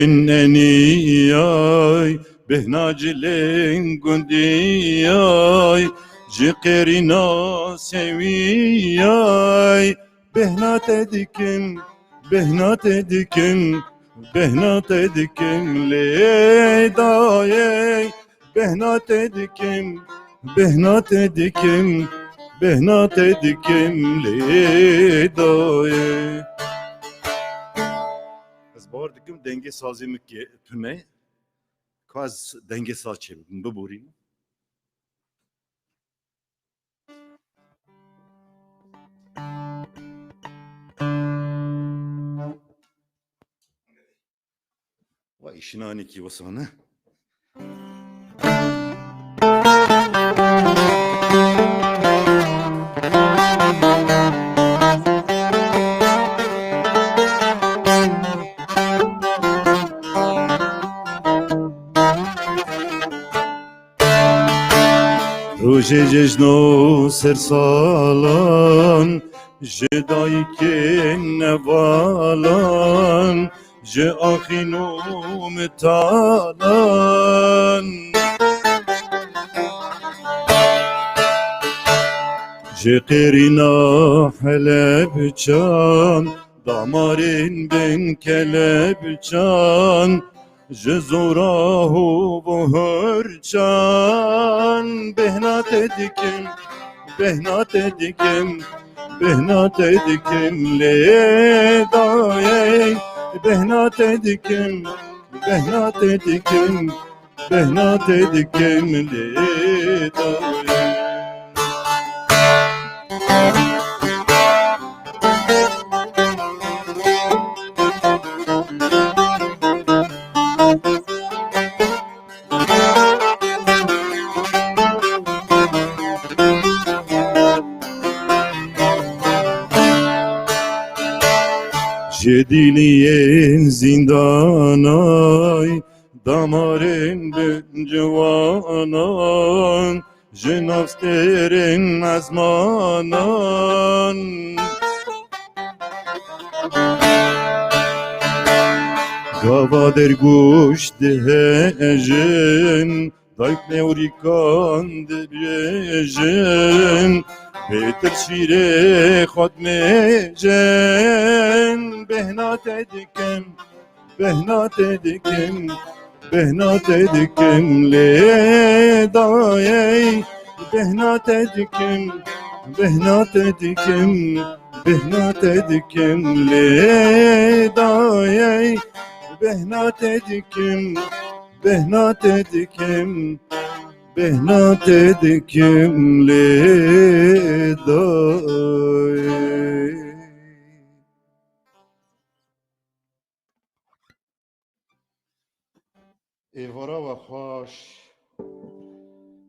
إنني ياي بهناجلين قندياي جقرنا سوياي بهنا تدكن بهنا تدكن بهنا تدكن ليداي بهنا تدكن بهنا تدكن بهنا تدكن ليداي. باور دکم دنگه سازی مکی پمه که از دنگه ساز چه بکن ببوریم و işinani ki vasana روزه جشنو سر سالان جدایی که نوالان جه آخینو متالان جه قیرینا حلب چان دامارین بین کلب چان جزوراه بهرچان بهنات دکم بهنات دکم بهنات دکم لیدای بهنات دکم بهنات دکم بهنات دکم لیدای جدیلین زندانای دامارین به جوانان جنافسترین ازمانان گوادر گوش دهجن دایک نوریکان دبیجن بهتر شیره خود میجن بهنات دکم بهنات دکم بهنات دکم لیدای بهنات دکم بهنات دکم بهنات دکم لیدای بهنات دکم بهنات دکم بهنات دکم لیدای. ایوارا و خوش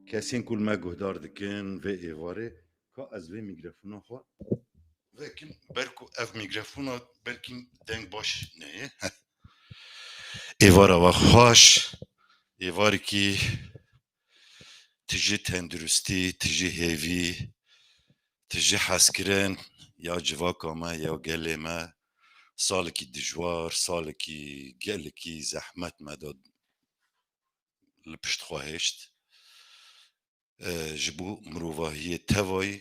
کسین کل ما گهدار دکن و ایواره که از وی میگرفونا خواه وکن برکو اف میگرفونا برکن دنگ باش نه ایوارا و خوش ایواری کی تجی تندرستی تجی هیوی تجی حسکرن یا جواکا ما یا گلی ما سالکی دجوار سالکی گلکی زحمت مداد لپشت خواهشت جبو مروواهی توای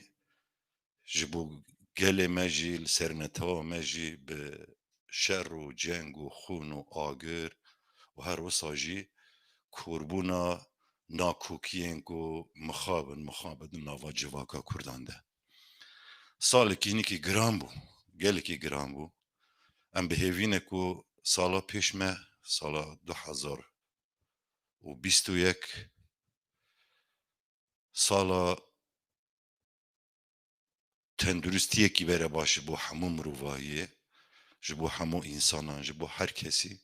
جبو گلی مجی لسرنتوا مجی به شر و جنگ و خون و آگر و هر وساجی کوربونا ناکوکیین کو مخابن ناوا جواکا کردان ده سالکی نیکی گرام بو گلکی گرام بو ام بهیوینه کو سالا پیش me سالا 2021 سالا تندرستیه کی بره باشه بو همو مرواییه جبو همو انسانان جبو هر کسی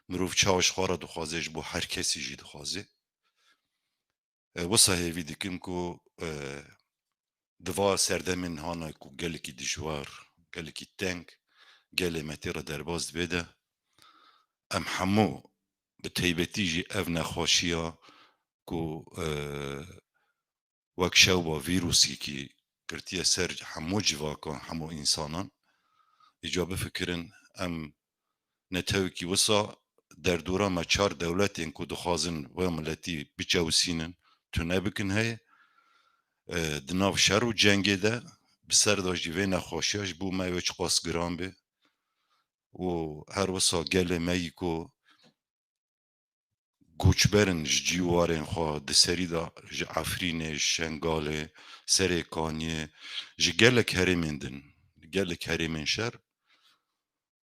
مروف چاوش خواره دخوازه جبو هر کسی جی دخوازه وصا هیوی دکم کو دوا سردمین هانا کو گلکی دجوار گلکی تنگ گلی متیر درباز بده ام همو به تیبتی جی او نخوشیا کو وک شوبا ویروسی کی کرتیه سر همو جواکان همو انسانان اجابه فکرن ام نتاوی کی وصا derdora me çar dewletên ku dixwazin we milletî biçewsînin tune bikin heye di nav şer û cengê de bi ser da jî vê nexweşiya ji bo me wê çi qas giran bê û her wisa gelê me yî ku koçberin ji cîwarên xwe di serî de ji Efrînê, ji Şengalê, Serê Kaniyê ji gelek herêmên din, gelek herêmên şer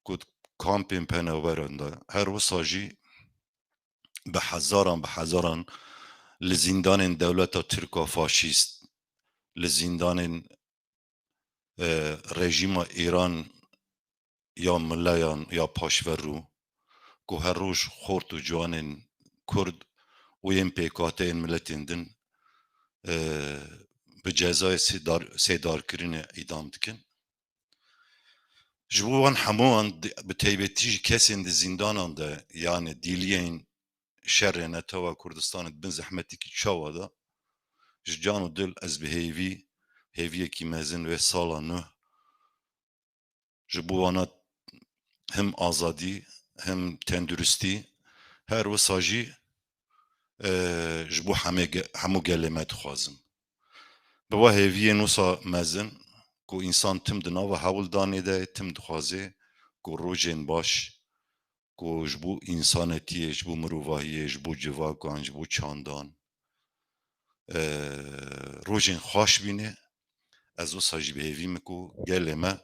ku kampên penaberan de her wisa jî bi hezaran li zindanên dewleta Tirk a faşîst, li zindanên rejîma Îran ya mileyan ya paşverû ku her roj xort û ciwanên Kurd û yên pêkhateyên milletên din bi cezayê sêdarkirinê îdam dikin. Ji bo wan hemû wan bi taybetî jî kesên di zindanan de yani dîliyên şerê Netewya Kurdistanê dibin zehmetekî çawa da ji can û dil ez bi hêviyekî mezin vê sala nû ji bo wana hem azadî hem tenduristî her wisa jî ji bo hemû gelê me dixwazim. Bi we hêviyên wisa mezin ku însan tim di nava hewildanê de tim dixwaze ku rojên baş ku ji bo însanetiyê, ji bo mirovahiyê, ji bo civakan, ji bo çandan rojên xweş bîne ez wisa jî bi hêvî me ku gelê me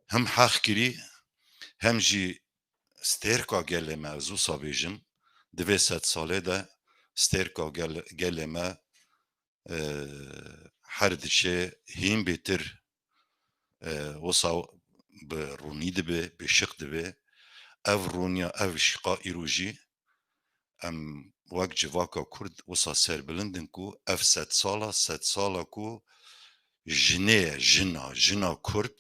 hem heq kirî hem jî stêrka gelê me ez wisa bêjim di vê sed salê de stêrka gelê me her diçe hîn bêtir wisa bi rûnî dibe, bi şiq dibe ev rûniya ev şiqa îro jî em wek civaka Kurd wisa serbilindin ku ev sed sala ku jinê ye jina Kurd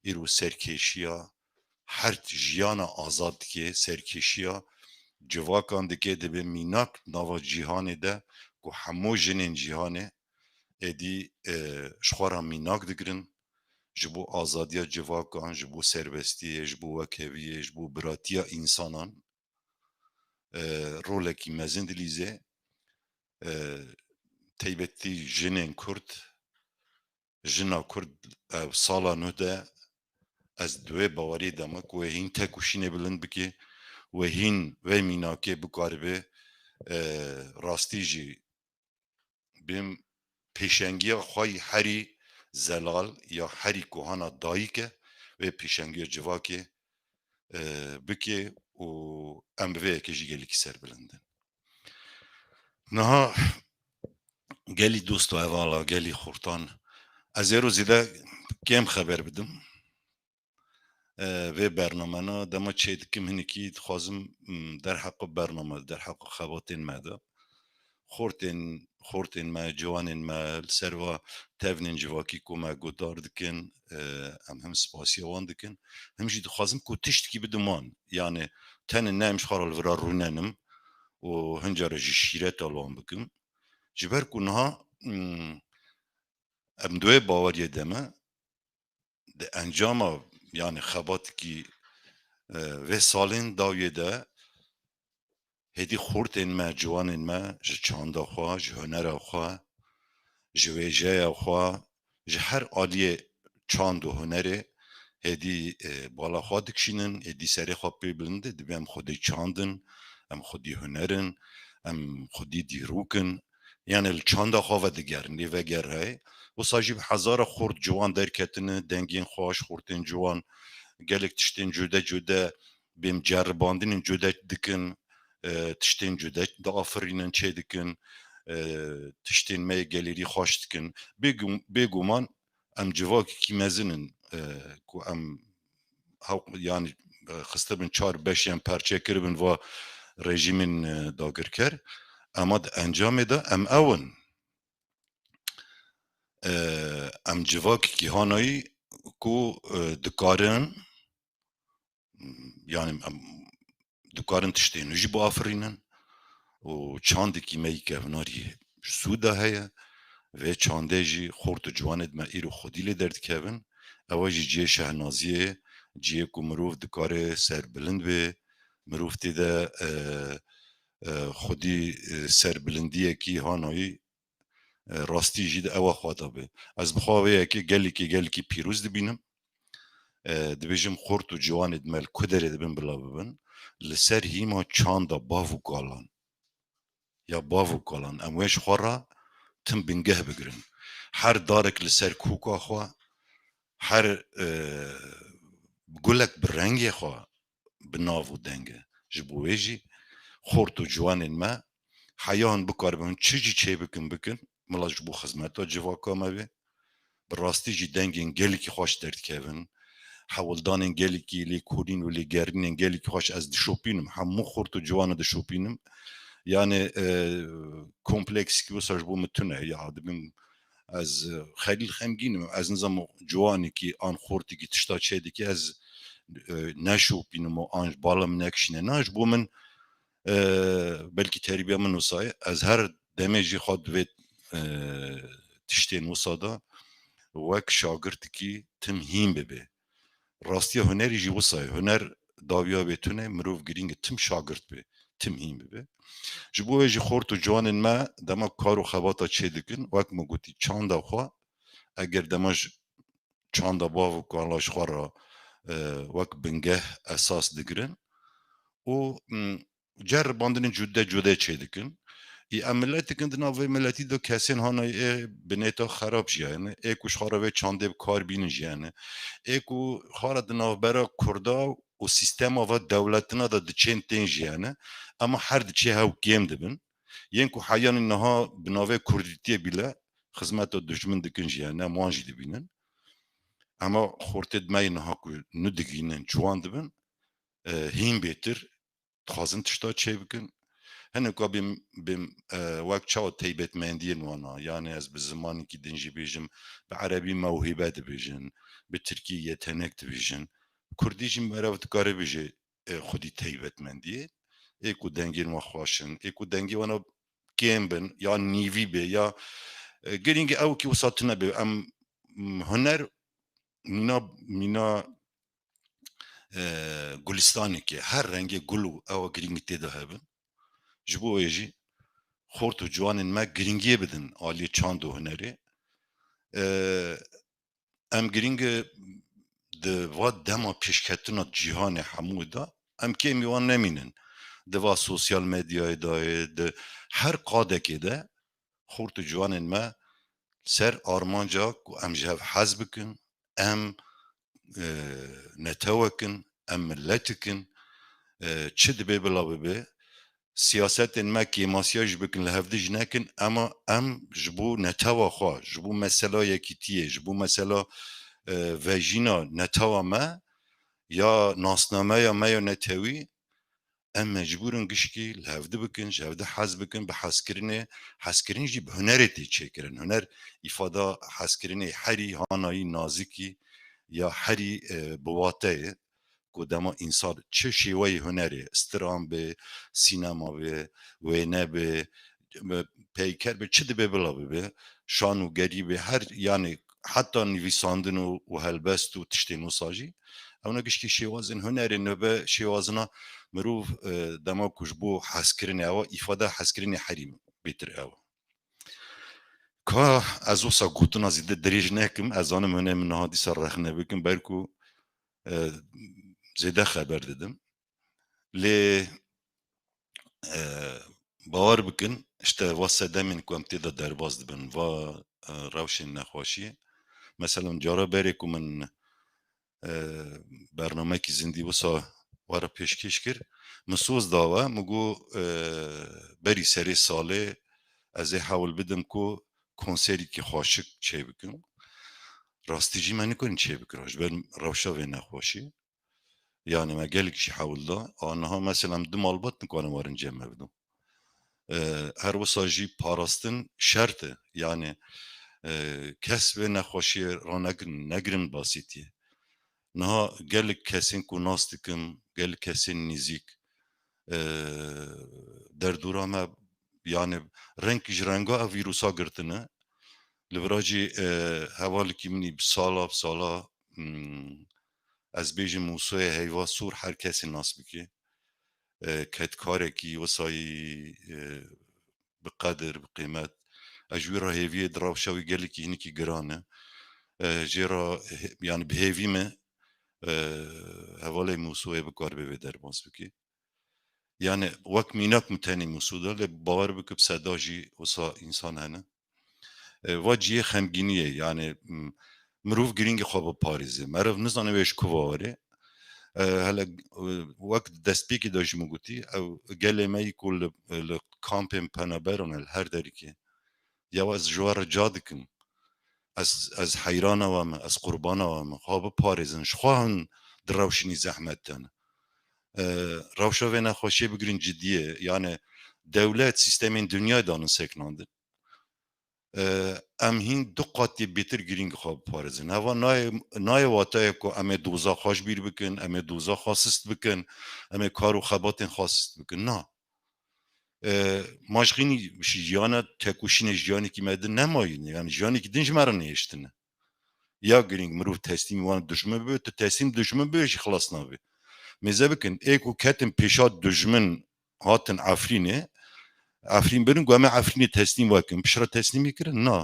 îro serkêşiya her jiyana azad dike serkêşiya civakan dike dibe mînak nava cîhanê de ku hemû jinên cîhanê êdî ji xwe re mînak digirin ji bo azadiya civakan, ji bo serbestiyê, ji bo wekheviyê, ji bo biratiya însanan rolekî mezin dilîze taybetî jinên Kurd, jina Kurd ew sala nû de ez di wê bawerî de me ku wê hîn tek û şînê bilind bike wê hîn vê mînakê bikaribe rastî jî bêm pêşengiya xwe yî herî zelal ya herî kuhana dayîk e vê pêşengiya civakê bike û em bi vê yekê jî gelekî serbilindin. Niha gelî dost û hevala gelî xurtan ez ê rozî de kêm xeber bidim vê bernamena dema çê dikim hinekî dixwazim derheqi bername derheqi xebatên me de xortên me ciwanên me li ser ve tevnên civakî ku me guhdar dikin em hem spasiya wan dikin hem jî dixwazim ku tiştekî bidim wan yani tenê ne em ji xwe re li vir rûnenim û hin care jî şîreta li wan bikim ji ber ku niha em di wê baweriyê de me di encama yani xebatekî vê salên dawiyê de hêdî xortên me ciwanên me ji çanda xwe ji hunera xwe ji wêjeya xwe ji her aliyê çand û hunerê hêdî bala xwe dikişînin hêdî serê xwe pê bilinde dibe em xwedî çandin em xwedî hunerin em xwedî dîrokin yani li çanda xwe vedigerin lê veger heye wisa jî bi hezara xort ciwan derketine dengên xweş xortên ciwan gelek tiştên cude cude bêm ceribandinên cude dikin tiştên cude diafirînin çê dikin tiştên me gelêrî xweş dikin bêguman em civakekî mezinin ku em yani xiste bin çar beş yên perçe kiribin va rejîmên dagirker ema di encamê de em ewin em civakekî hanayî ku dikarin yani em dikarin tiştên nû jî biafirînin û çandekî me yî kevnarî sûda heye vê çandê jî xort û ciwanê me îro xwedî lê derdikevin ew jî ciyê şehnaziyê ciyê ku mirov dikare serbilind bê مرۆڤ تێدا خودی سەربلندیەکی هانایی ڕاستی ژی ئەوە خوا دەبێ ئەس بخواوەیەکی gelekî pîrûz dibînim dibêjim xort û ciwanê dimel ku derê dibin bila bibin li ser hîma çanda bav û galan ya bav û galan em wê ji xwe re tim bingeh bigirin her darek li ser kûka xwe her gulek bi rengê xwe bi nav û denge ji bo wê jî xort û ciwanên me heyan bikaribin çi jî çê bikin bikin mila ji bo xizmeta civaka me bê bi rastî jî dengên gelekî xweş derdikevin hewildanên gelekî lêkolîn û lêgerînên gelekî xweş ez dişopînim hemû xort û ciwan dişopînim yani komplekskî wisa ji bo min tune ya dibim ez xelîl xemgînim ez nizam ciwanekî an xortekî tişta çê dike ez neşopînim û an ji bala min nekişîne na ji bo min belkî terbiya min wisa ye ez her demê jî xwe divê tiştên wisa da wek şagirdekî tim hîn bibe rastiya hunerî jî wisa ye huner dawiya wê tune mirov girîng e tim şagird be tim hîn bibe ji bo wê jî xort û ciwanên me dema kar û xebata çê dikin wek me gotî çanda xwe eger dema ji çanda bav û kala ji xwe re wek bingeh esas digirin û ceribandinên cude cude çê dikin em milletekin di nav vê milletî de kesên hanayê bi nêta xerab jiyane ê ku ji xwe re vê çandê bi kar bînin jiyane ê ku xwe di navbera Kurda û sîstema ve dewletina de diçên tên jiyane ema her diçê hew kêm dibin yên ku heyanî niha bi navê Kurdîtiyê bîle xizmeta dijmin dikin jiyane em wan jî dibînin ema xortê dimeyê niha ku nû digînin ciwan dibin hîn bêtir dixwazin tişta çê bikin hinek bêm wek çawa taybetmendiyên wan a yani ez bi zimanekî din jî bêjim bi erebî mewhîbe dibêjin bi tirkî yetenek dibêjin kurdî jî merev dikare bêje xwedî taybetmendiyê ê ku dengên wan xweşin ê ku dengê wan kêm bin ya nîvî bê ya girîng ewkî wisa tune bê em huner mîna gulistanekê her rengê gul û ewa girîngî têde hebin ji bo wê jî xort û ciwanên me giringiyê bidin aliyê çand û hunerê em giring di va dema pêşketina cîhanê hemû da em kêm wan nemînin di va sosyal medyayê dayê di her qadekê de xort û ciwanên me ser armanca ku em ji hev hez bikin em netewekin em milletekin çi dibe bila bibe siyasetên me kêmasiya jî bikin li hevdî jî nekin ema em ji bo netewa xwe ji bo mesela yekîtiyê ji bo mesela vejîna netewa me ya nasnameya me ya netewî em mecbûrin gişkî li hevdî bikin ji hevdî hez bikin bi hezkirinê hezkirin jî bi hunerê tê çêkirin huner îfada hezkirinê herî hanayî nazikî ya herî bi wateyê ku dema însan çi şêweyê hunerê stiran bê sînema bê wêne bê peyker bê çi dibe bila bibe şan û gerî bê her yanî heta nivîsandin û helbest û tiştên wisa jî ew ne giştî şêwazên hunerê nebe şêwazina mirov dema ku ji bo hezkirinê ew îfada hezkirinê herî bêtir ew ka ez wisa gotina zêde dirêj nekim ez zanim hûne min niha dîsa rexne bikin ber ku zêde xeber didim lê باwer bikin işte va sedemên ku em tê de derbas dibin va rewşên nexweşiyê mesela cara berê ku min bernamekî zindî wisa were pêşkêş kir min soz dawe min got berî serê salê ez ê hewl bidim ku konserekî xweşik çê bikim rastî jî me nikarin çê bikim ji ber rewşa vê nexweşî yani me gelek jî hewl da aniha mesela em di malbat nikarin warin cem bidim her wisa jî parastin şert e yani kes vê nexweşiyê negirin basîtiyê niha gelek kesên ku nas dikim gelek kesên nîzik derdora me yani reng ji renga ev vîrusa girtine li vira jî hevalekî minî bi sala ez bêjim Mûsoyê heyva sor her kesê nas bike کتکارێکی وەسایی بقدر بقیمت اجوی را هیوی دراوشاوی گلکی هنکی گرانه جرا يعني بهيفي ما هوالي موسوعة بكار بيبي درباس بكي يعني وقت ميناك متاني موسوعة لباور بك بسداجي وصا إنسان هنا واجيه خمجينية يعني مروف جرينج خواب باريزي مروف نزانه ويش كواره هلا وقت دستبيكي داجي مگوتي او گله ما يكون الكامبين بانابرون الهر داريكي يا از جوار جادكم از حیران وام از قربان وام خواب پاريزن شخوان دروشني زحمتن روشا و نخوشی بگرین جدیه يعني دولت سیستمین دنیا دانن سکناندن ام هین دو قاطی بیتر گرینگ خواب پارزن هوا نای واتای کو ام دوزا خوش بیر بکن ام دوزا خاصست بکن ام کارو خباتن خاصست بکن نه ماشغینی جیانا تکوشین جیانی کی مدن نماین yani جیانی کی دنج مرا نیشتنه یا گرینگ مروف تسلیم وان دشمن به تو تسلیم دشمن به خلاص نابی مزه بکن ایکو کتن پیشات دشمن هاتن عفرینه عفرین برن گوه عفرینی تسلیم واکن پیشرا تسلیمی کرن نه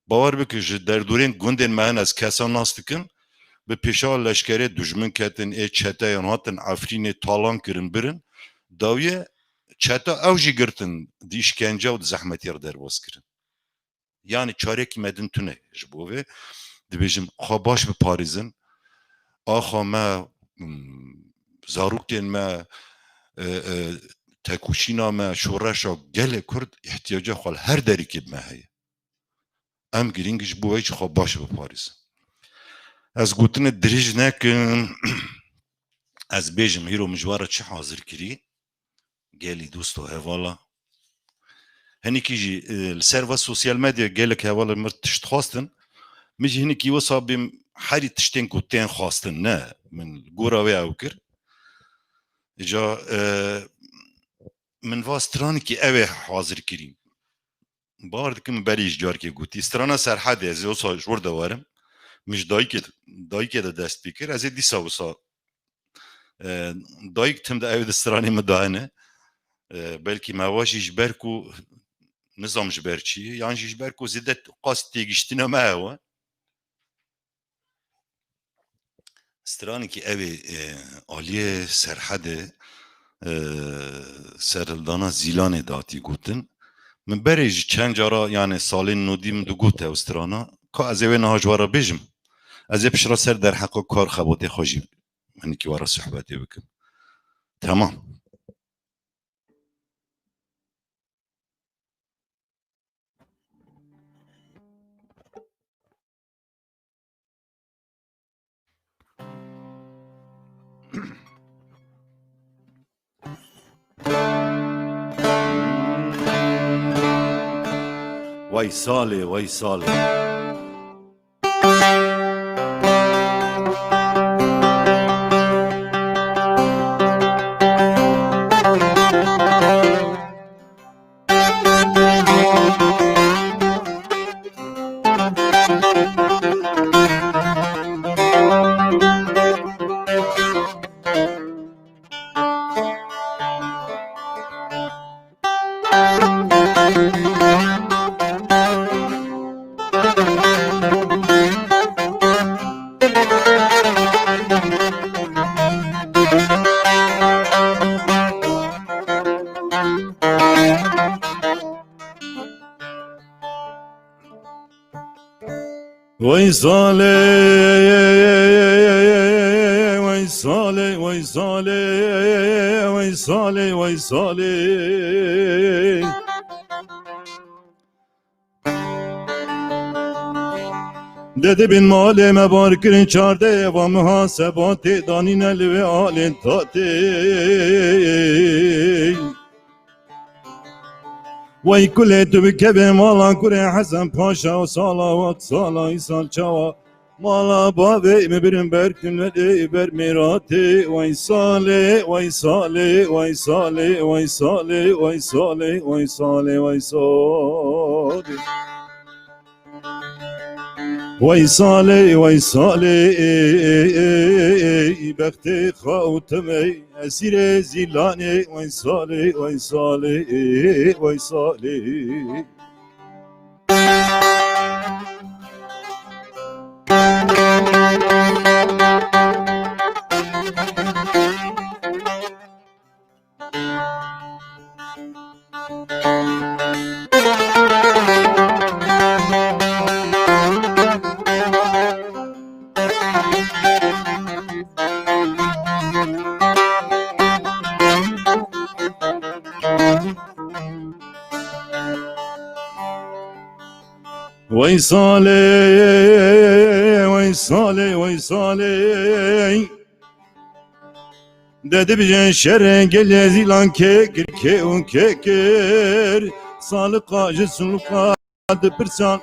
باور بکن جه در دورین گوندن مهن از کسان ناستکن به پیشا لشکره دشمن کتن ای چته یان هاتن عفرینی تالان کرن برن داویه چته اوجی گرتن دی işkence و زحمتی را در باز کرن yani çare ki medin tune jbove dibêjim xwe baş biparêzin axa me zarokên me tekuşîna me şoreşa gelê Kurd ihtiyaca xwe li her derîkê me heye em girîng ji bo wê jî xwe baş biparêzin ez gotinê dirêj nekin ez bêjim hîro min ji we re çi hazir kirî gelî dost û hevala henekî jî li ser ve sosyal medya gelek hevala mir tişt xwastin min jî hinekî wisa bêm herî tiştên ku tên xwastin ne min gora wê ew kir ca min va stranekî ew ê hazir kirîm bar dikim berî ji carkê gotî strana Serhedê ez ê wisa ji wir de werim min ji dayîkê de dest pê kir ez ê dîsa wisa dayîk tim de ew di stranê min dayene belkî me wa jî ji ber ku nizam ji ber çi yan jî ji ber ku zêde qas têgiştîna me hew e stranekî ew ê aliyê Serhedê serhildana Zîlanê datî gotin min berê ji çend cara yani salên nodî min digot ew strana ka ez ê wê niha ji we re bêjim ez ê pişra ser derheqa kar xebatê xwe jî hinekî we re sohbetê bikim temam vay salê vay salê vay salê vay salê vay salê vay salê vay salê Dedi bin malê me bar kirin çardê eva mihasebatê danîne li vê alên tatê Vay kulê tu bikevê mala kurê Hesen Paşa û sala wek sala îsal çawa mala bavê me birin ber kunelê ber mêratê Vay salê vay salê vay salê vay salê vay salê vay salê vay salê ويصالي ويصالي بختي خوتمي أسير زيلاني ويصالي ويصالي ويصالي ويصالي ويصالي ويصالي dedi bize şerre gel zilan kekir keun kekir sağlık acı sulka de persan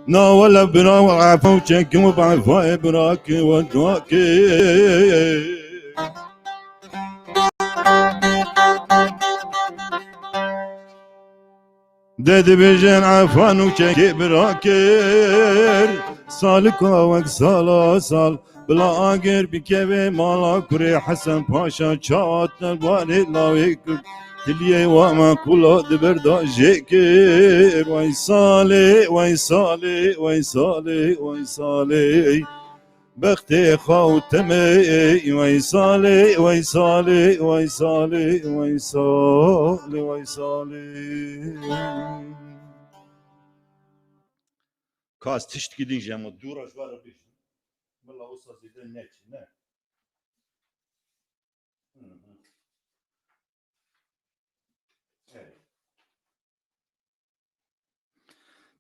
na wala bira wa afu çekim ve ba'fa bırak ve duaki dedi bize afanu çekip bırakır sağlık ve sala sal بلا اگر بکوه مالا کره حسن پاشا چاوتن باری لاوی کرد تلیه و ما کلا دبردا جکر وی سالی وی سالی وی سالی وی سالی بختی خوتمه وی سالی وی سالی وی سالی وی سالی وی سالی کاس تشت گidin جمع دوراش بارا بیش والله وصل زي النت نه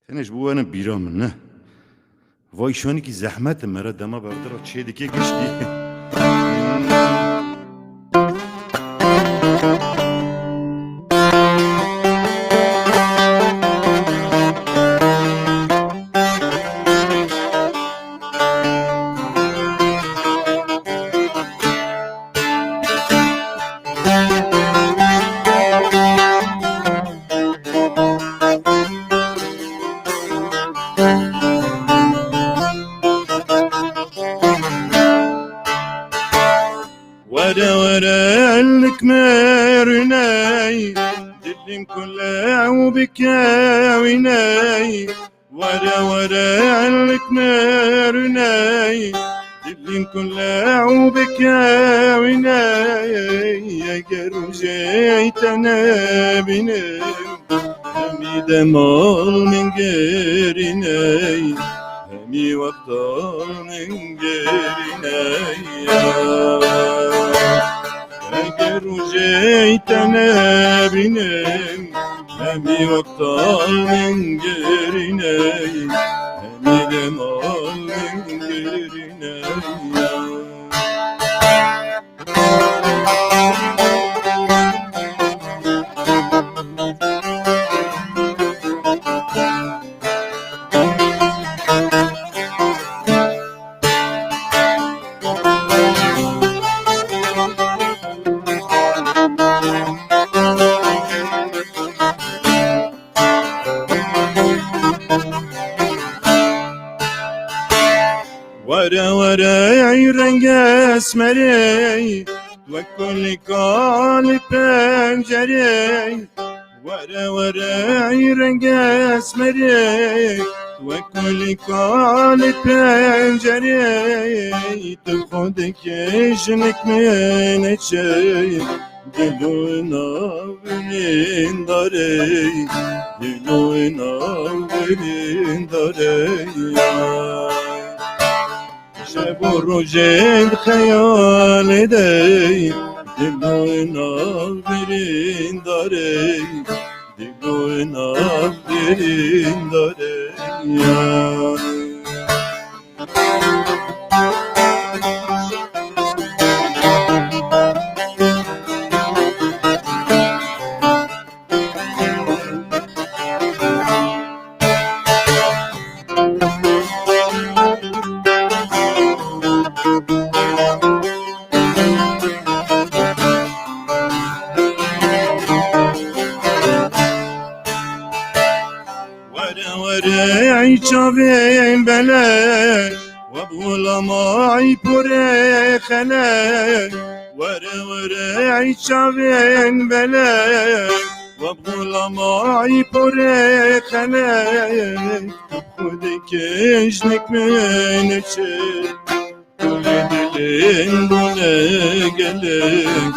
تنش بو انا بیرام نه وای شونی کی زحمت مرا دما بردار چه دیگه گشتی ورالك مرناي دلم كله وبكاويناي ورالك مرناي دلم كله وبكاويناي يا جروجيت انا بنام همي دمال من غيرناي همي وقتال من غيرناي اگر روزیتنه بینم همی وقتال من گرینه همی دمال من گرینه ورا ورا رنگ اسمری و کل کال پنجره ورا ورا رنگ اسمری و کل کال پنجره تو خود کشنک من چه دلو ناورین داره دلو ناورین داره شب و روزت خیال دی دلو ناورین داره دلو ناورین داره چاوین بله و بولمای پره خله وره چاوین بله و بولمای پره خله خود کشنک منه چه Kule dilin bune gelek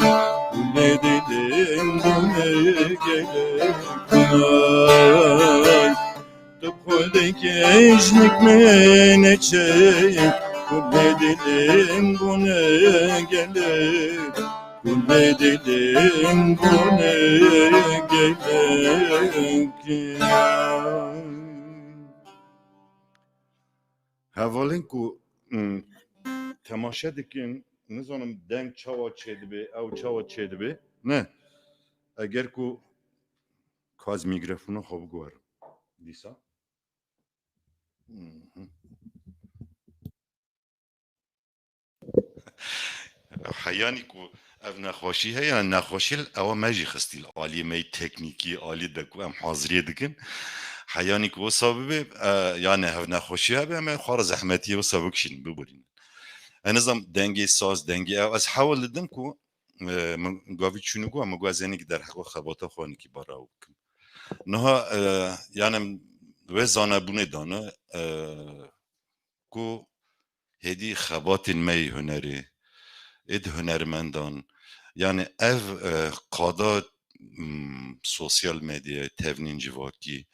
Kule dilin bune gelek Ay Tıpkıda geçnik meneçek Kule dilin bune gelek Kule dilin bune gelek Havalin ku تماشا دکن نزانم دنگ چاوا چه دبی او چاوا چه دبی نه اگر کو کاز میکروفونو خوب گوار دیسا حیانی کو اف نخوشی هی یا نخوشی او مجی خستیل عالی می تکنیکی عالی دکو ام حاضری دکن حیانی کو سبب yani ev نخوشی هبه ام خوار زحمتی و سبب کشین ببرین نظام دنگی ساز دنگی از حول دم کو گاوی چونو گو اما گوازنی که در حق خباتا خوانی که بارا وکم نها yani و زانه بونه دانه کو هدی خبات می هنری اد هنرمندان yani ev qada sosyal medya tevnin civaki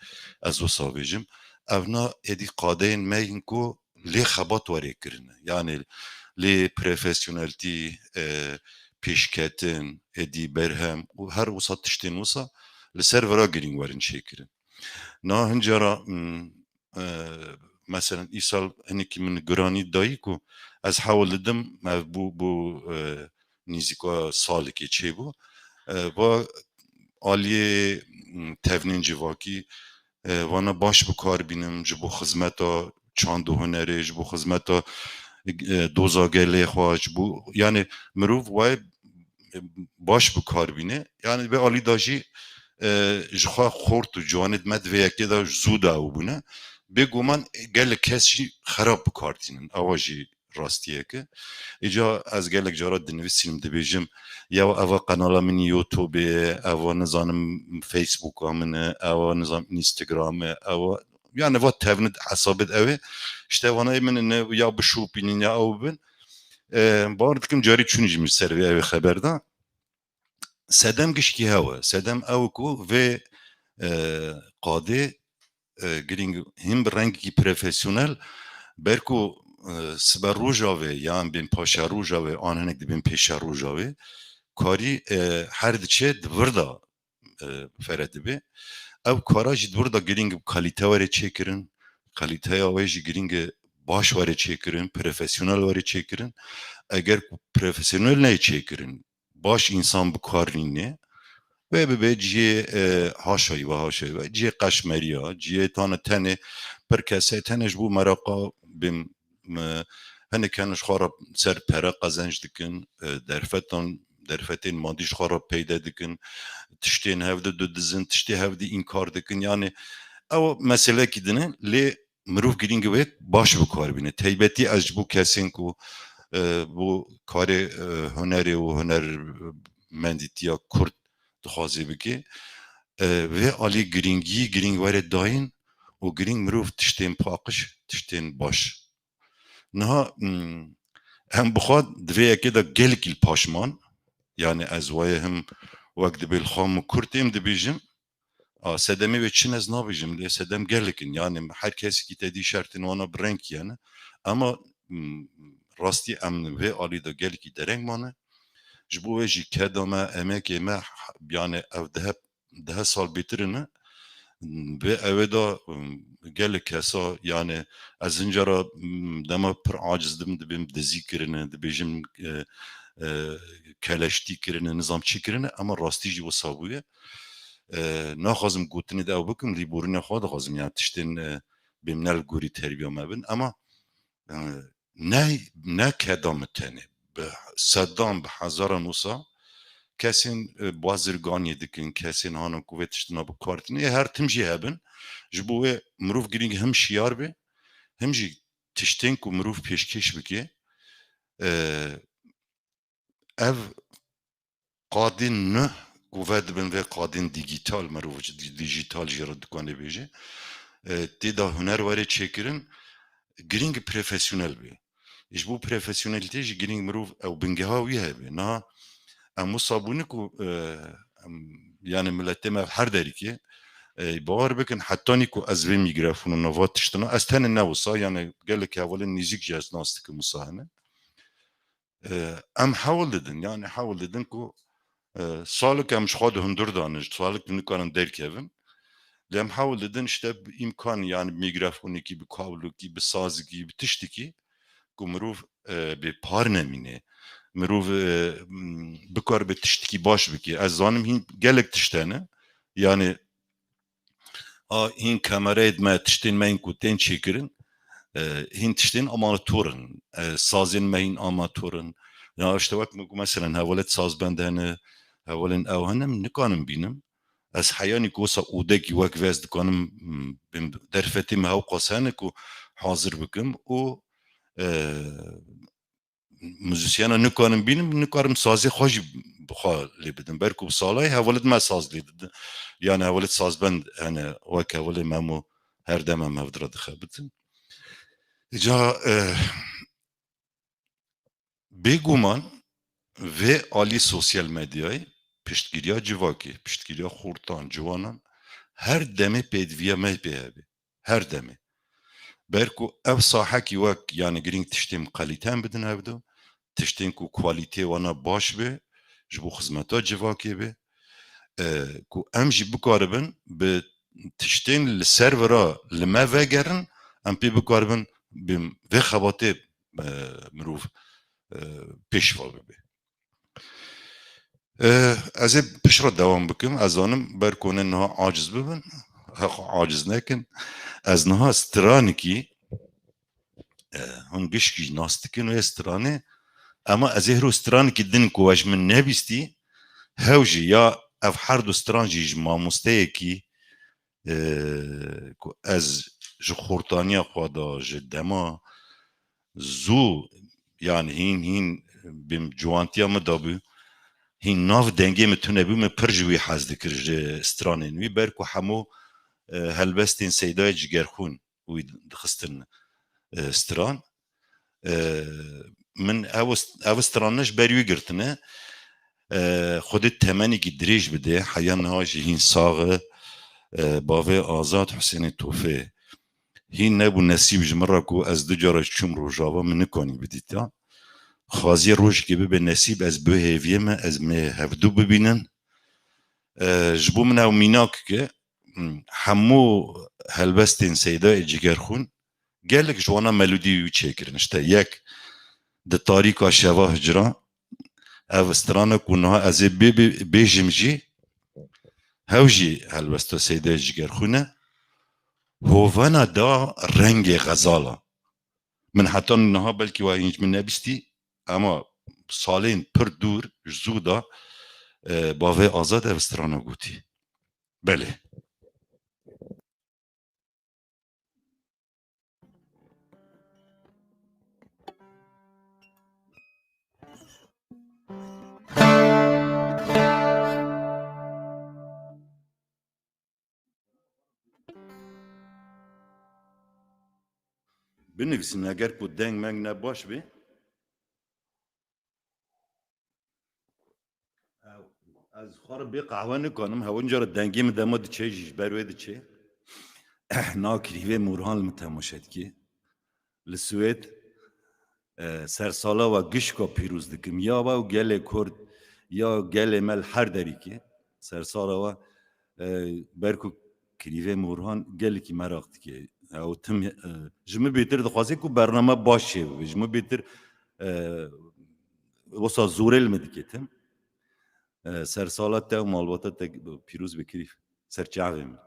ez o savêjim evna êdî qadeyên me yên ku lê xebat werê kirine yani lê profesyoneltî pêşketin êdî berhem û her wisa tiştên wisa li ser vira girîng werin çêkirin na hincara mesela îsal hinekî min giranî dayî ku ez hewil didim ev bû nîzîka salekê çêbû va aliyê tevnên civakî wana baş bikar bînim ji bo xizmeta çand û hunerê ji bo xizmeta doza gelê xwe ji bo yani mirov wê baş bikar bîne yani vê alî da jî ji xwe xort û ciwanê me divê yekê de zû daw bûne bêguman gelek kes jî xerab bikartînin ewa jî rastiyeke îca ez gelek cara dinivîsînim dibêjim ya eva kanala min YouTubeê eva nizanim Facebooka min e eva nizam Instagramê eva yani va tevnid hesabet ew ê işte wana min ne ya bişûpînin ya ew bin bar dikim carî çûn jî min ser vê ew ê xeber da sedem giştî hewe sedem ew ku vê qadê girîng hîn bi rengekî profesyonel berku siber roja wê yan bên paşa roja wê an hinek dibên pêşa roja wê karî her diçe di vir da fere dibe ew kara jî di vir da girîng kalîte werê çêkirin kalîteya wê jî girîng baş werê çêkirin profesyonel werê çêkirin eger profesyonel neyê çêkirin baş însan bikarîne vê bibe ciyê haşayî ve haşayî ve ciyê qeşmeriya ciyê tane tenê pir kesê tenê ji bo meraqa bêm hinek hin ji xwe re ser pere qezenc dikin derfetên madî ji xwe re peyda dikin tiştên hevde didizin tiştê hevdî înkar dikin yani ew meselekî dine lê mirov girîng wê baş bikar bîne taybetî ez ji bo kesên ku bu karê hunerê û hunermendîtiya Kurd dixwazê bike vê alî girîngî girîng were dayîn û girîng mirov tiştên paqij tiştên baş niha hem bixwe divê yekê de gelekî paşman yani ez wayê him wek dibê li xwe min Kurd êm dibêjim sedemê wê çin ez nabêjim lê sedem gelekin yani her kesekî tedî şertên wana bi reng yani ama rastî em vê alî de gelekî dereng mane ji bo wê jî keda me emekê me yani ev dehe sal bêtirine vê ew da gelek kesa yani ez hincara dema pir aciz dim dibêm dizî kirine dibêjim keleştî kirine nizamçî kirine ama rastî jî wisa bûye naxwazim gotinê de ew bikim lîborîna xwe dixwazim yani tiştên bêm ne li gorî terbiya me bin ama ne keda me tenê bi sedan bi hezaran wisa kesên bazirganiyê dikin, kesên hanin ku vê tiştina bikaranîne her tim jî hebin ji bo wê mirov girîng him şiyar be him jî tiştên ku mirov pêşkêş bike ev qadên nû ku ve dibin vê qadên dîjîtal mirov dîjîtal jî re dikwane bêje têda huner werê çêkirin girîng profesyonel be ji bo profesyonelîtê jî girîng mirov ew bingeha wî hebe niha em wisa bûne ku yani milletê me her derîkê باور بکن حتی نیکو از وی میگرافون و نوات تشتنا از تن نوسا yani gelek havalin nizik jaz nastık musahane em hawl dedin yani hawl dedin ku sağlık em şxad hundur danış sağlık nikaran derkevin lem hawl dedin işte imkan yani migrafonu ki bir kablo ki bir saz ki bir tişti ki ku mirov bir par nemine mirov bikar bir tişti ki baş biki ez zanim hin gelek tiştene yani هین کامرایت ما تشتین ما این کوتین چیکرین هین تشتین آماتورن سازین ما این آماتورن یا işte bak mesela havalet saz bendene havalin evhenem nikanım benim az hayani kosa udeki vak vez dikanım bim derfetim hav qasane ku hazır bikim o müzisyana nikanım benim nikarım sazı hoş بخوا لبدن بركو بصالة هولد ما ساز لبدن يعني هولد ساز بند أنا وك هولد مامو her demem evdra dixebitin ca bêguman vê alî sosyal medyayê piştgiriya civakê piştgiriya xurtan ciwanan her demê pêdiviya me pê hebe her demê berku ev sahekî wek yani girîng tiştên qalîten bidin hevdo tiştên ku kwalîtê wana baş be ji bo xizmeta civakê be ku em jî bikaribin bi tiştên li ser vira li me vegerin em pê bikaribin bi vê xebatê mirov pêşva bibe ez ê pişra dewam bikim ez zanim ber ku hûn niha aciz bibin aciz nekin ez niha stranekî hûn gişkî nas dikin wê stranê ama ez ê hiro stranekî din ku ez min nebîstî hew jî ya ev her du stran jî ji mamosteyekî ku ez ji xurtaniya xwe da ji dema zû yani hîn bim ciwantiya me dabû hîn nav dengê me tune bû me pir ji wî hez dikir ji stranên wî ber ku hemû helbestên seydayê cigerxûn wî dixistin stran min ev stran ji ber wî girtine خودی تمنی که دریج بده حیان ها جهین ساغه باوی آزاد حسین توفه هین نبو نصیب جمره کو از دو جاره چوم روژاوا من نکنی بدید یا خوازی روش که به نصیب از به هیویم از می هفدو ببینن جبو من او میناک که همو هلبستین سیده جگرخون گلک جوانا ملودی وی چکرن işte یک ده تاریکا شوا هجران ev strana ku niha ez ê bêjim jî hew jî helbesta sêdeyê jigerxûne hovana da rengê xezala min heta niha belkî we hîn min nebîstî ama salên pir dûr ji zû da bavê azad ev strana gotî belê binivîsin eger ku deng meng ne baş bê ez xwar bê qehwe nikanim hewin cara dengê min dema diçe jî ji ber wê diçe nakirîvê Mûrhan li min temaşe dike li Swêd sersala we gişka pîrûz dikim ya we gelê Kurd ya gelê me li her derîkê sersala we ber ku kirîvê Mûrhan gelekî meraq dike ew tim ji min bêtir dixwaze ku bername baş çê bibe ji min bêtir wisa zorê li min dike tim sersala te û malbata te pîrûz be kirîv serçavê min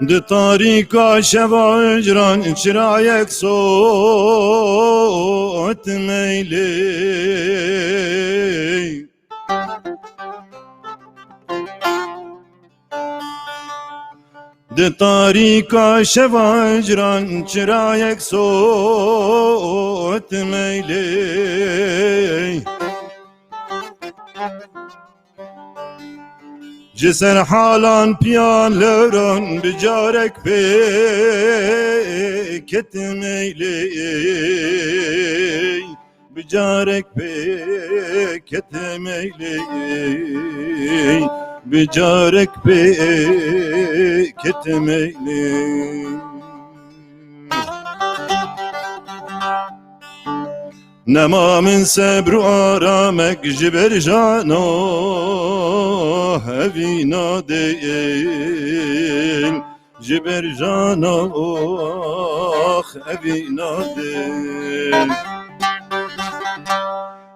Di tarîka şeva hicran çirayek sot meylê Di tarîka şeva hicran çirayek sot meylê Ciser halan piyan levran bicarek peket meyley Bicarek peket meyley Bicarek peket meyley Nema min sebru aramek jiber jano hevina değil Jiber jano hevina değil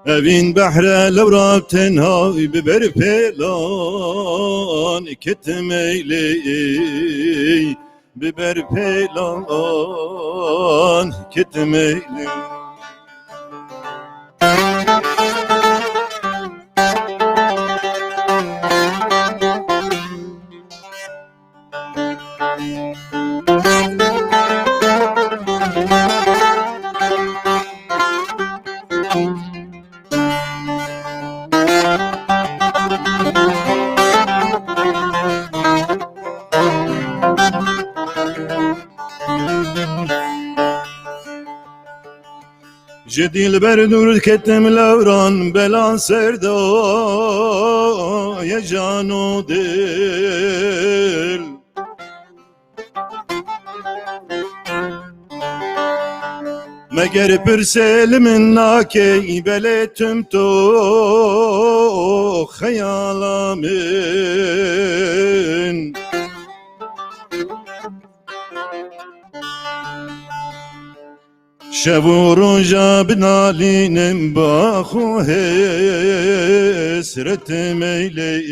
Evin behre levrab tenha biber pelan kitmeyley Biber pelan kitmeyley Jedil berdur ketem lavran belan serda ya cano dil Meger pirselimin nake beletüm to hayalamin Şevu roja binalinem baxu hesret meyley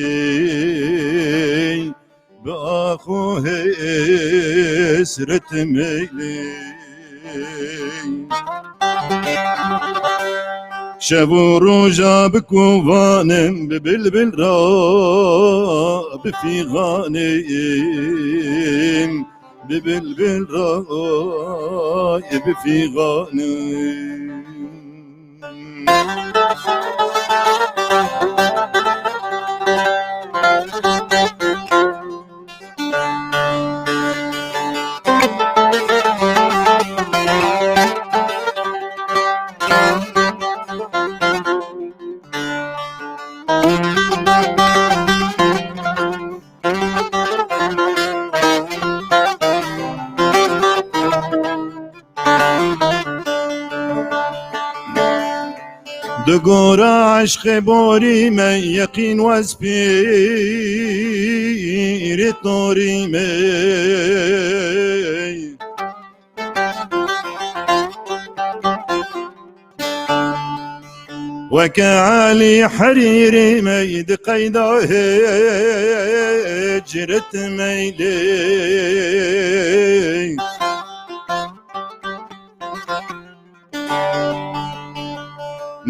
Baxu hesret meyley Şevu roja bikuvanem bilbil ra bifiganem ببلبل راي بفيغاني دگور عشق باری من یقین و اسپیر طوری من وكعلي حريري ميد قيدا هجرت ميلي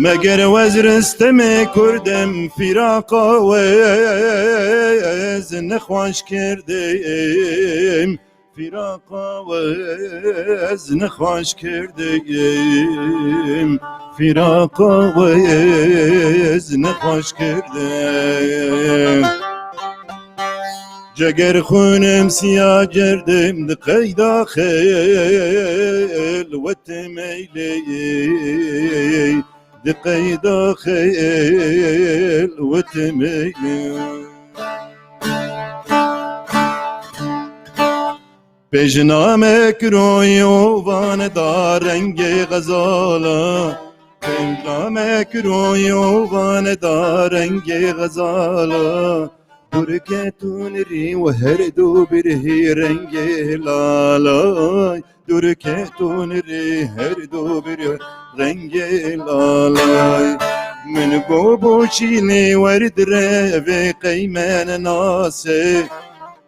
مگر وزر استمه کردم فراقا وزن خوش کردم فراقا وزن خوش کردم فراقا وزن خوش کردم جگر خونم سیاه جردم دقیدا خیل وت میلی دقيدا خيل وتميلي بجنامك روي وفان دار رنگي غزالة بجنامك روي وفان دار رنگي غزالة دركتون ري وهردو برهي رنگي لالا دركتون ري هردو برهي رنگي لالاي من بوبوشيني ورد رافي قيمان ناسي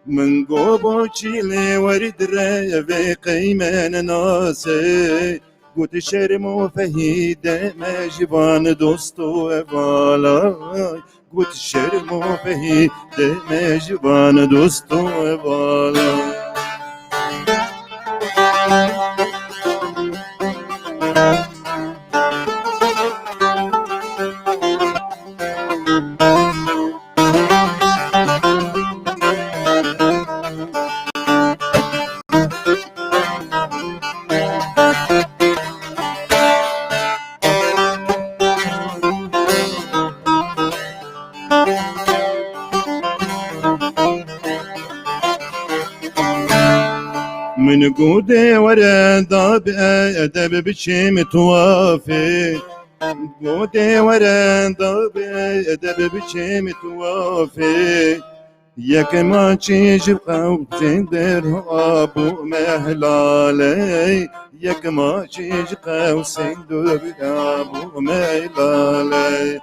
من قوبو چیلی ورد روی قیمن ناسه قد شرمو فهیده مجبان دوستو والای قد شرمو فهیده مجبان دوستو والای من قودي ورا ضاب أدب بشيم توافي قودي ورا ضاب أدب بشيم توافي ياك ما تشيج قوتين در أبو مهلالي ياك ما تشيج قوسين در أبو مهلالي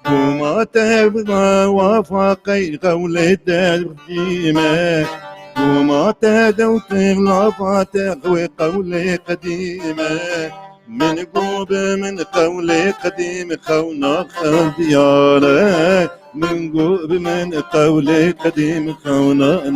وما تبغى وفاقي قولي تقديمه وما تدوت غلافات تغوي قولي قديمة من قوب من قولي قديم خونا خو ديارة من قوب من قولي قديم خونا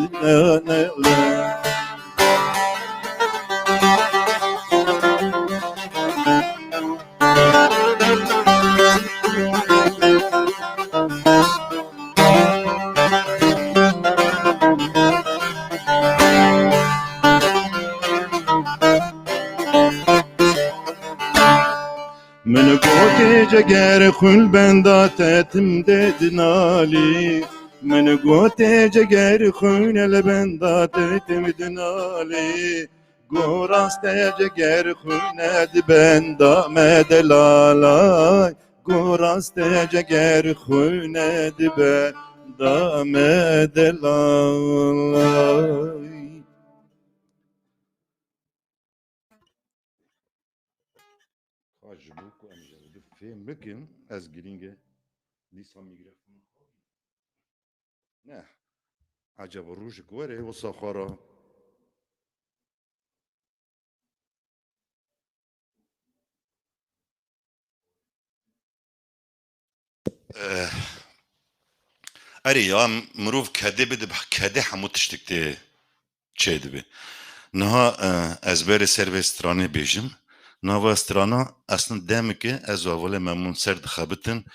من قوتي جگر خل بندات تمدد نالي من قوتي جگر خل البندات تمدد نالي قراست جگر خل ند بندا مدلالا قراست جگر خل ند بندا مدلالا Acıbuk amcalı film bakın az giringe lisan mikrofon. Ne? Acaba ruj gore o sahara. Eri ya mruf kedi bide kedi hamu tiştikti çeydi bi. Naha ezberi servestrane bejim. Nava strana aslında demek ki ez avale memnun ser dixabitin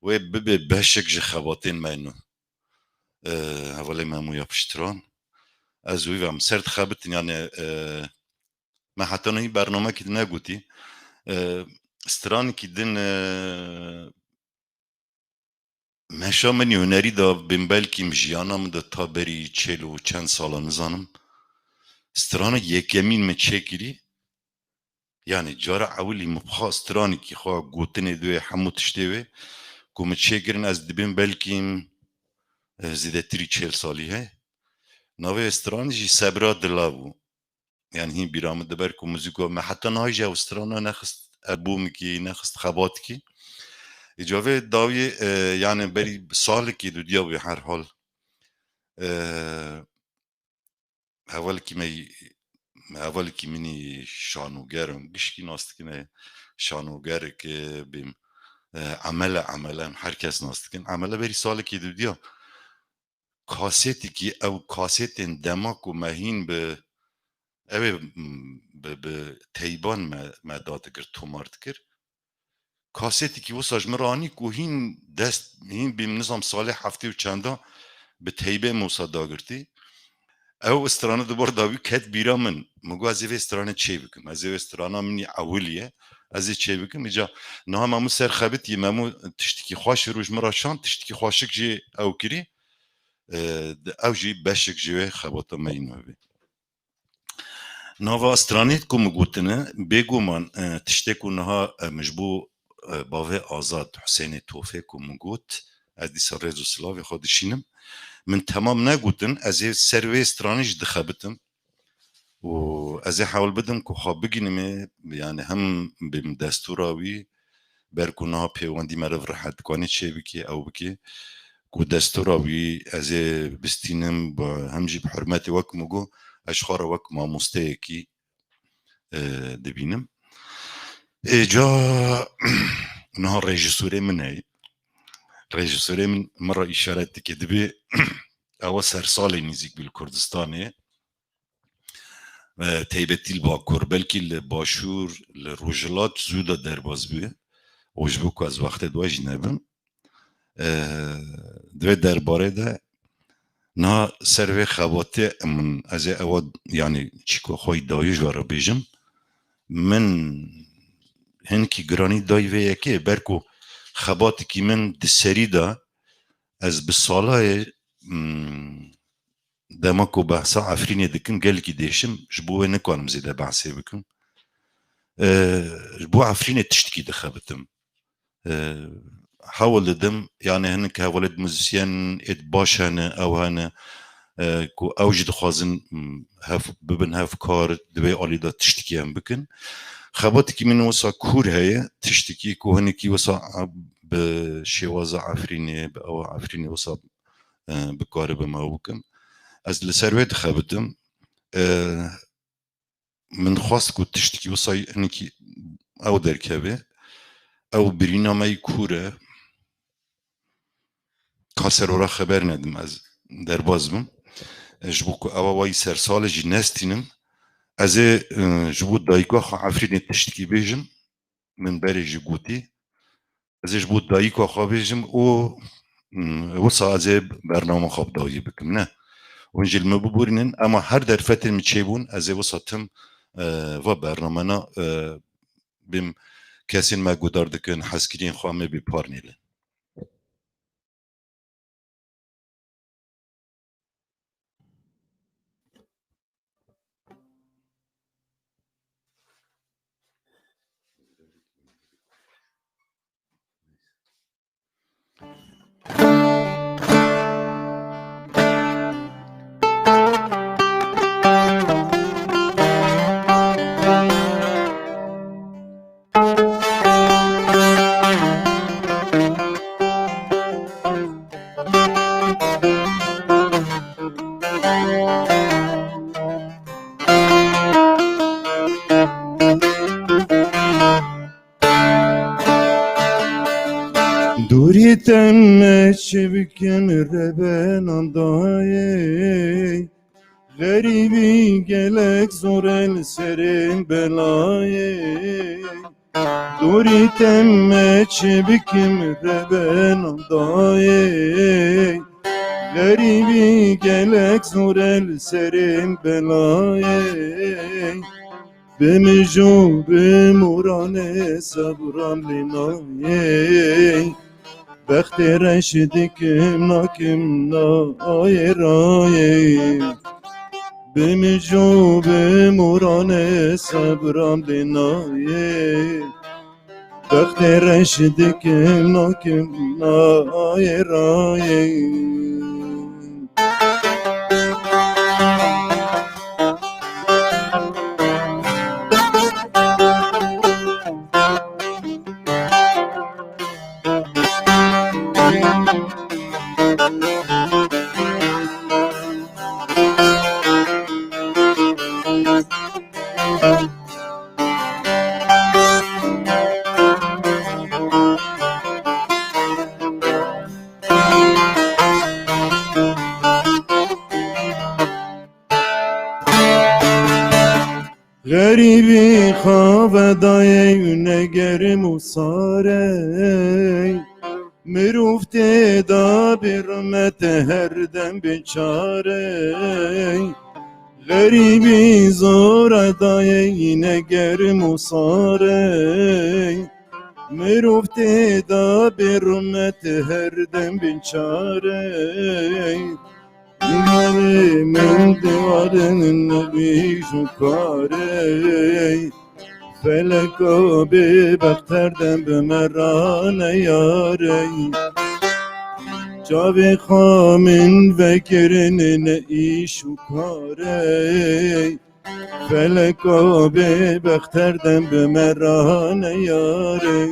ve bibe beşik ji xabatin meynu. Avale memnun yapıştıran. Ez uyvam ser dixabitin yani me hatta neyi bername ki ne guti. Strani ki din meşa men hüneri da bin belki mjiyanam da taberi çelo çend salan zanım. Strana yekemin me çekiri yani cara awli mubxa strani ki xwa gotine doye hemû tiştê wê ku me çêkirin ez dibim belkî zêdetirî 40 salî he navê stranî jî sebra dila bû yani hîn bîra min diber ku muzîko me heta nahêje ew strana nexist erbûmikî nexist xebatkî îcavê dawiyê yani berî salekî dudiya wê her hal hevalekî me hevalekî minî şanûgerim gişkî nas dikine şanûgerekê bêm amelen herkes nas dikin amele berî salekî dudiya kasetێkî ew kasetên demak û me hîn bi ew ê bi teyban me dadikir tomar dikir kasetێkî wisa ji min ranî ku hîn dest hîn bêm nizam salê heftê û çanda bi teybê me wisa dagirtî ew strana dibar dawî ket bîra min min got ez ê vê stranê çê bikim ez ê vê strana minî ewil ye ez ê çê bikim îca niha memû serxebitî memû tiştekî xweş rû ji min re şand tiştekî xweşik jî ew kirî ew jî beşik ji wê xebata me yîn webê nava stranê ku min gotine bêguman tiştê ku niha min ji bo bavê Azad Husênê Tofê ku min got ez dîsa rêz û silavê xwe dişînim min temam negotin ez ê ser wê stranê jî dixebitim û ez ê hewl bidim ku xwe bigînimê yani hem bêm destûra wî ber ku niha pêwendî me rev rihet dikanî çê bikî ew bikî کو دستورا وی از بستینم با همجی بحرمت وک مگو اشخار وک ماموسته کی دبینم جا نه رژیسوری من هی رژیسوری من مرة اشارت که دبی او سرسال نزیک بیل کردستانه تیبتی الباکور بلکی الباشور الروجلات زودا درباز بی وجبو که از وقت دواج نبم دوی درباره ده نه سروی خواته من از اول یعنی چیکو خوی دایش وارا بیجم من هنکی گرانی دای و یکی برکو خواته کی من دسری دا از بسالای دماکو بحثا عفرینی دکم گل کی دیشم جبوه نکانم زیده بحثی بکم جبو عفرینی تشتکی دخبتم حاول دم يعني هنك ولد موزيسيان ات باشن او هنا كو اوجد خازن هاف ببن هاف كار دبي علي تشتكي هم بكن خباتك من وسا كور هي تشتكي كو هنكي وسا بشوازة عفريني او عفريني وسا بكارب ما بكم از لسرويت خبتم من خواست كو تشتكي وسا هنكي او دركبه او برینامه کوره کاسرورا خبر ندم از درباز بم جبو که اوا وای سرسال جی نستینم از جبو دایکا خو عفرین تشتکی بیجم من بری جی گوتی از جبو دایکا خو بیجم او وصا از برنامه خواب دایی بکم نه ونجل مببورینن اما هر در فتر میچیبون از وصا تم و برنامه نا بیم کسین ما گودار دکن حسکرین خوامه بی پارنیله دوریتم شبکن ربن اندای غریبی گلک زورل سرین بلای دوریتم شبکن ربن اندای غریبی گلک زورل سرین بلای بمجو بموران صبرم لنای بخت رشدکم ناکم نای رای بمجو بموران صبرم لنای بخت رشدکم ناکم نای رای غریبی خواب دای نگر مساره مروفت دا برمت هر دم بیچاره غریبی زور دای نگر مساره مروفت دا برمت هر دم بیچاره من دیوارن نبی شکاره فلکو به بختردم به مران یاره جاوی خامن وکرن نئی شکاره فلکو به بختردم به مران یاره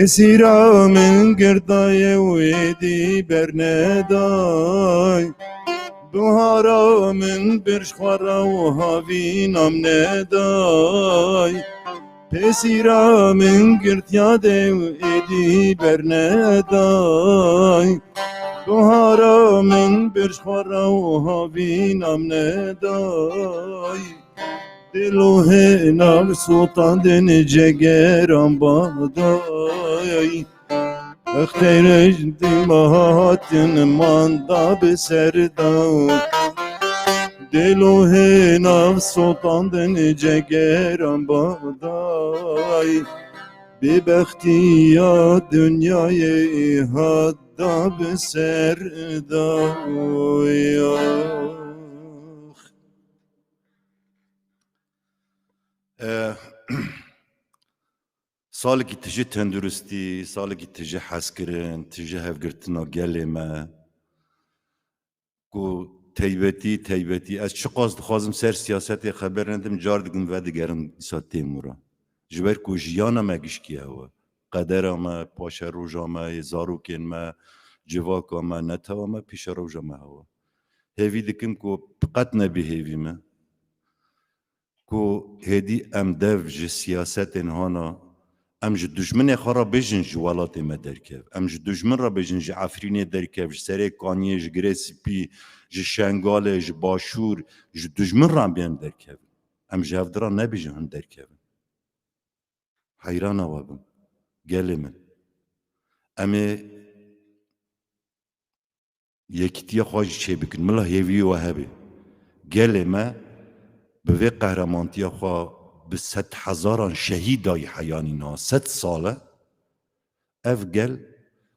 Pesira min girdaye wêdî bernedای Buhara min birşxwara û havînam nedای Pesira min girtiya de wêdî bernedای Buhara min birşxwara û havînam nedای Dilo hênav sultan dene cegeran badای Exterej dimahatin manda be serdav Dilo hênav sultan dene cegeran badای Bebextiya dünyayê hadda be serdav Salekî tije tenduristî, salekî tije hezkirin, tije hevgirtina gelê me ku teybetî ez çi qas dixwazim ser siyasetê xeber nedim car dikim vedigerim îsa Têmûra ji ber ku jiyana me gişkî hew e qedera me, paşa roja me, zarokên me, civaka me, netewa me, pîşa roja me hew e hêvî dikim ku qet nebihêvî me ku hêdî em dev ji siyasetên hana em ji dijminê xwe re bêjin ji welatê me derkev em ji dijmin re bêjin ji Efrînê derkev ji serê Kaniyê ji girê Spî ji Şengalê ji Başûr ji dijmin re bên derkevin em ji hevdira nebêjin hûn derkevin heyrana we bim gelê min em ê yekîtiya xwe jî çêbikin mila hêviyê we hebe gelê me bi vê qehremantiya xwe bi sed hezaran şehîd dayî heyanîna sed sal e ev gel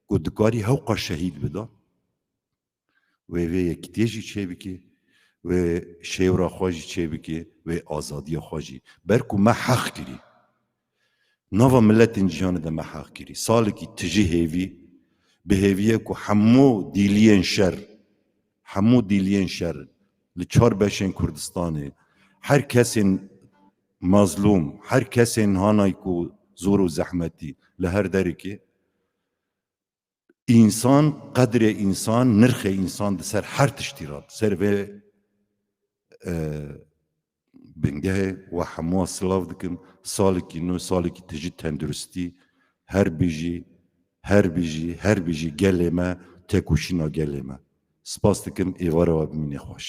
ku dikarî hewqa şehîd bida wê vê yekîtiyê jî çêbikê wê şêwra xwe jî çêbikê wê azadiya xwe jî ber ku me heq kirî nava milletên cîhanê de me heq kirî salekî tijî hêvî bi hêviye ku hemû dîliyên şer li çar beşên Kurdistanê her kesên mazlûm her kesên hanayî ku zor û zehmetî li her derekê însan qedrê însan nirxê însan di ser her tiştî re di ser vê bingehê we hemû silav dikim salekî nû salekî tijî tenduristî her bijî gelê me têkoşîna gelê me spas dikim êvara we bimîne xweş